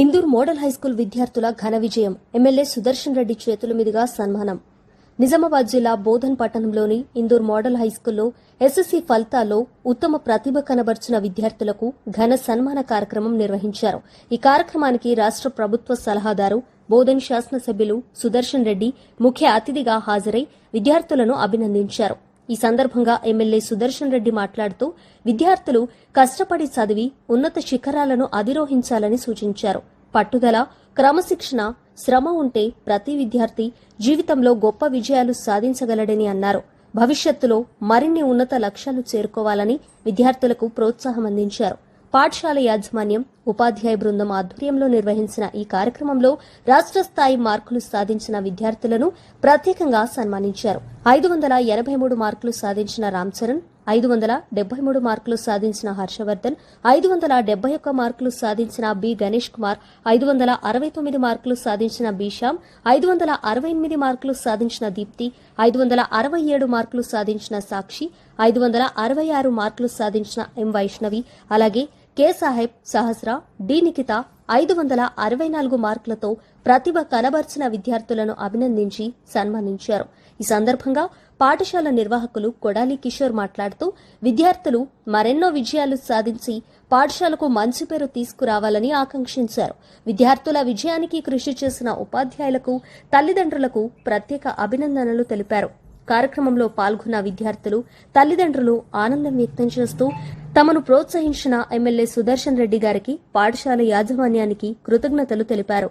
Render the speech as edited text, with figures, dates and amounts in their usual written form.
Indur model high school విద్యార్థుల ఘన విజయం. ఎమ్మెల్యే సుదర్శన్ రెడ్డి చేతుల మీదుగా సన్మానం. నిజామాబాద్ జిల్లా బోధన్ పట్టణంలోని ఇందూర్ మోడల్ హైస్కూల్లో ఎస్ఎస్సీ ఫలితాల్లో ఉత్తమ ప్రతిభ కనబర్చిన విద్యార్థులకు ఘన సన్మాన కార్యక్రమం నిర్వహించారు. ఈ కార్యక్రమానికి రాష్ట్ర ప్రభుత్వ సలహాదారు బోధన్ శాసనసభ్యులు సుదర్శన్ రెడ్డి ముఖ్య అతిథిగా హాజరై విద్యార్థులను అభినందించారు. ఈ సందర్భంగా ఎమ్మెల్యే సుదర్శన్ రెడ్డి మాట్లాడుతూ విద్యార్థులు కష్టపడి చదివి ఉన్నత శిఖరాలను అధిరోహించాలని సూచించారు. పట్టుదల, క్రమశిక్షణ, శ్రమ ఉంటే ప్రతి విద్యార్థి జీవితంలో గొప్ప విజయాలు సాధించగలడని అన్నారు. భవిష్యత్తులో మరిన్ని ఉన్నత లక్ష్యాలు చేరుకోవాలని విద్యార్థులకు ప్రోత్సాహం అందించారు. పాఠశాల యాజమాన్యం, ఉపాధ్యాయ బృందం ఆధ్వర్యంలో నిర్వహించిన ఈ కార్యక్రమంలో రాష్ట్ర స్థాయి మార్కులు సాధించిన విద్యార్థులను ప్రత్యేకంగా సన్మానించారు. 583 మార్కులు సాధించిన రామ్చరణ్, 573 మార్కులు సాధించిన హర్షవర్ధన్, 571 మార్కులు సాధించిన బి గణేష్ కుమార్, 569 మార్కులు సాధించిన బి శ్యామ్, 568 మార్కులు సాధించిన దీప్తి, 567 మార్కులు సాధించిన సాక్షి, 566 మార్కులు సాధించిన ఎం వైష్ణవి, అలాగే కె సాహెబ్, సహస్ర, డి నిఖిత 564 మార్కులతో ప్రతిభ కనబర్చిన విద్యార్థులను అభినందించి సన్మానించారు. ఈ సందర్భంగా పాఠశాల నిర్వాహకులు కొడాలి కిషోర్ మాట్లాడుతూ విద్యార్థులు మరెన్నో విజయాలు సాధించి పాఠశాలకు మంచి పేరు తీసుకురావాలని ఆకాంక్షించారు. విద్యార్థుల విజయానికి కృషి చేసిన ఉపాధ్యాయులకు, తల్లిదండ్రులకు ప్రత్యేక అభినందనలు తెలిపారు. కార్యక్రమంలో పాల్గొన్న విద్యార్థులు, తల్లిదండ్రులు ఆనందం వ్యక్తం చేస్తూ తమను ప్రోత్సహించిన ఎమ్మెల్యే సుదర్శన్ రెడ్డి గారికి, పాఠశాల యాజమాన్యానికి కృతజ్ఞతలు తెలిపారు.